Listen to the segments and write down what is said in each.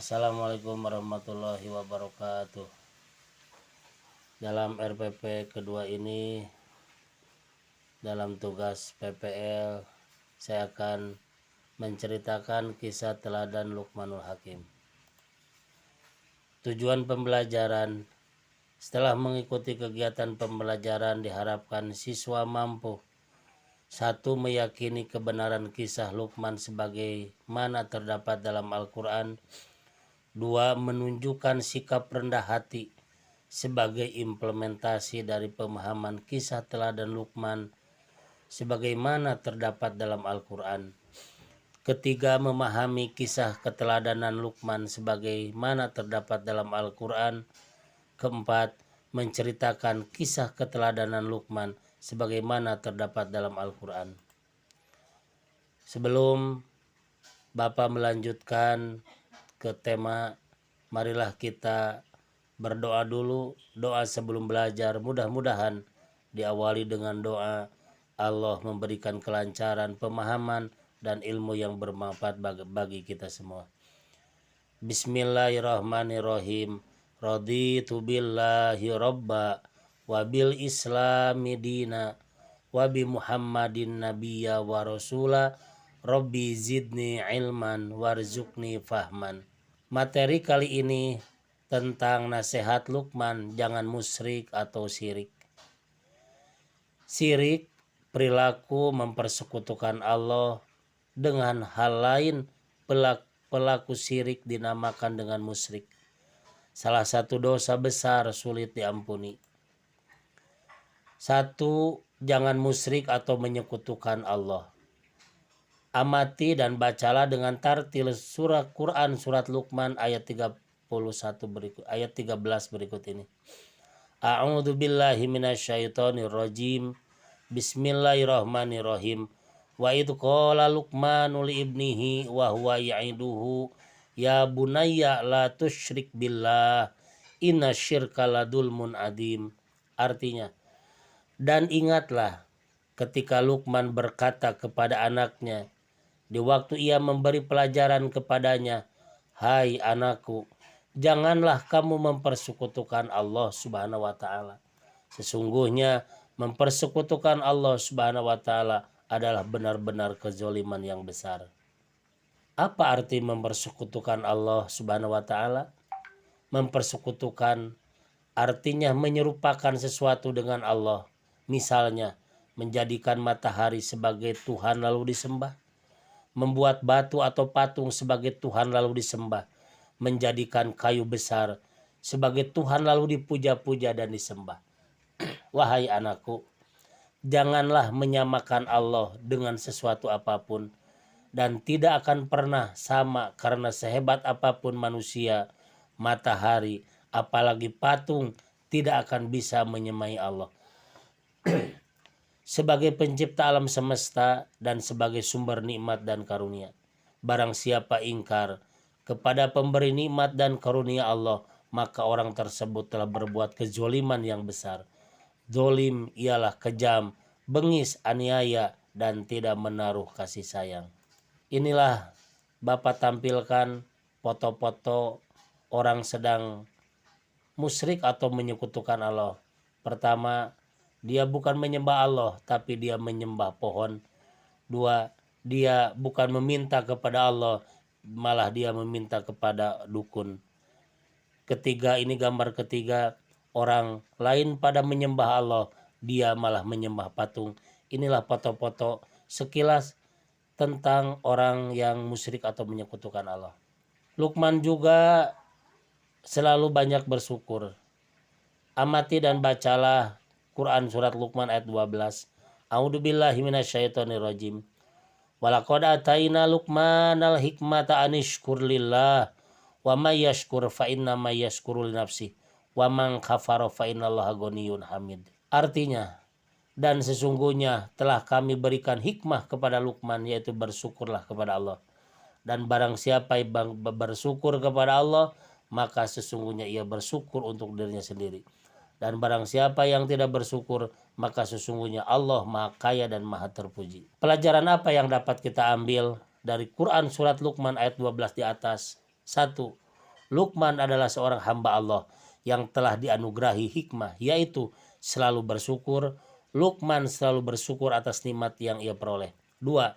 Assalamualaikum warahmatullahi wabarakatuh. Dalam RPP kedua ini, dalam tugas PPL, saya akan menceritakan kisah teladan Luqmanul Hakim. Tujuan pembelajaran: setelah mengikuti kegiatan pembelajaran, diharapkan siswa mampu: 1. Meyakini kebenaran kisah Luqman sebagaimana terdapat dalam Al-Quran. 2. Menunjukkan sikap rendah hati sebagai implementasi dari pemahaman kisah teladan Luqman sebagaimana terdapat dalam Al-Quran. 3. Memahami kisah keteladanan Luqman sebagaimana terdapat dalam Al-Quran. 4. Menceritakan kisah keteladanan Luqman sebagaimana terdapat dalam Al-Quran. Sebelum Bapak melanjutkan ke tema, marilah kita berdoa dulu. Doa sebelum belajar mudah-mudahan diawali dengan doa Allah memberikan kelancaran, pemahaman, dan ilmu yang bermanfaat bagi kita semua. Bismillahirrahmanirrahim. Raditu billahi robba wa bil islami dina wa bi muhammadin nabiyya wa rasula rabbi zidni ilman warzuqni fahman. Materi kali ini tentang nasihat Luqman, jangan musyrik atau syirik. Syirik, perilaku mempersekutukan Allah dengan hal lain. Pelaku syirik dinamakan dengan musyrik. Salah satu dosa besar sulit diampuni. 1. Jangan musyrik atau menyekutukan Allah. Amati dan bacalah dengan tartil surah Quran surat Luqman ayat 13 berikut ini. A'udzu billahi minasyaitonir rajim. Bismillahirrahmanirrahim. Wa idh qala Luqmanu li ibnihi wa huwa ya'iduhu ya bunayya la tusyrik billah innasyirka ladulmun adim. Artinya, dan ingatlah ketika Luqman berkata kepada anaknya di waktu ia memberi pelajaran kepadanya, hai anakku, janganlah kamu mempersekutukan Allah subhanahu wa ta'ala. Sesungguhnya mempersekutukan Allah subhanahu wa ta'ala adalah benar-benar kezaliman yang besar. Apa arti mempersekutukan Allah subhanahu wa ta'ala? Mempersekutukan artinya menyerupakan sesuatu dengan Allah. Misalnya, menjadikan matahari sebagai Tuhan lalu disembah, membuat batu atau patung sebagai Tuhan lalu disembah, menjadikan kayu besar sebagai Tuhan lalu dipuja-puja dan disembah. Wahai anakku, janganlah menyamakan Allah dengan sesuatu apapun, dan tidak akan pernah sama karena sehebat apapun manusia, matahari, apalagi patung tidak akan bisa menyamai Allah. Sebagai pencipta alam semesta dan sebagai sumber nikmat dan karunia. Barang siapa ingkar kepada pemberi nikmat dan karunia Allah, maka orang tersebut telah berbuat kezaliman yang besar. Zolim ialah kejam, bengis, aniaya, dan tidak menaruh kasih sayang. Inilah Bapak tampilkan foto-foto orang sedang musyrik atau menyekutukan Allah. Pertama, dia bukan menyembah Allah, tapi dia menyembah pohon. 2. Dia bukan meminta kepada Allah, malah dia meminta kepada dukun. Ketiga, ini gambar ketiga, orang lain pada menyembah Allah, dia malah menyembah patung. Inilah foto-foto sekilas tentang orang yang musyrik atau menyekutukan Allah. Luqman juga selalu banyak bersyukur. Amati dan bacalah Quran surat Luqman ayat 12. A'udzu billahi minasyaitonir rajim. Walaqad ataina Luqmanal hikmata anishkur lillah wa may yashkur fa inna may yashkuru li nafsi wa man kafara fa innallaha ghaniyyun hamid. Artinya, dan sesungguhnya telah kami berikan hikmah kepada Luqman, yaitu bersyukurlah kepada Allah. Dan barang siapa yang bersyukur kepada Allah, maka sesungguhnya ia bersyukur untuk dirinya sendiri. Dan barang siapa yang tidak bersyukur, maka sesungguhnya Allah Maha Kaya dan Maha Terpuji. Pelajaran apa yang dapat kita ambil dari Quran surat Luqman ayat 12 di atas? 1. Luqman adalah seorang hamba Allah yang telah dianugerahi hikmah, yaitu selalu bersyukur. Luqman selalu bersyukur atas nikmat yang ia peroleh. 2.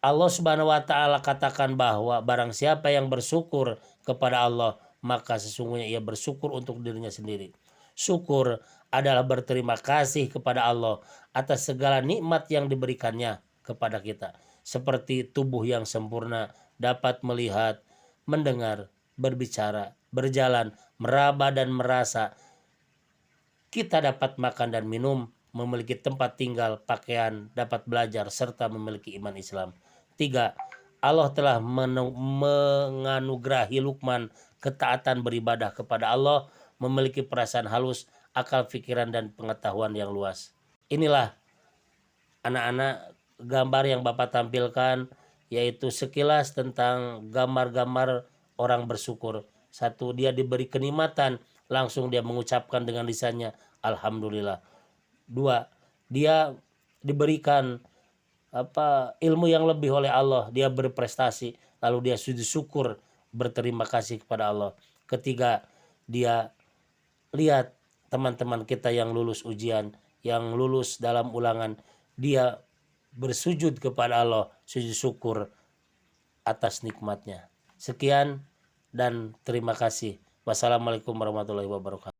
Allah Subhanahu wa taala katakan bahwa barang siapa yang bersyukur kepada Allah, maka sesungguhnya ia bersyukur untuk dirinya sendiri. Syukur adalah berterima kasih kepada Allah atas segala nikmat yang diberikannya kepada kita, seperti tubuh yang sempurna, dapat melihat, mendengar, berbicara, berjalan, meraba dan merasa. Kita dapat makan dan minum, memiliki tempat tinggal, pakaian, dapat belajar, serta memiliki iman Islam. 3. Allah telah menganugerahi Luqman ketaatan beribadah kepada Allah, memiliki perasaan halus, akal pikiran dan pengetahuan yang luas. Inilah anak-anak gambar yang Bapak tampilkan, yaitu sekilas tentang gambar-gambar orang bersyukur. 1. Dia diberi kenikmatan, langsung dia mengucapkan dengan lisannya alhamdulillah. 2. Dia diberikan ilmu yang lebih oleh Allah, dia berprestasi, lalu dia sujud syukur, berterima kasih kepada Allah. 3. Dia lihat teman-teman kita yang lulus ujian, yang lulus dalam ulangan, dia bersujud kepada Allah, sujud syukur atas nikmatnya. Sekian dan terima kasih. Wassalamualaikum warahmatullahi wabarakatuh.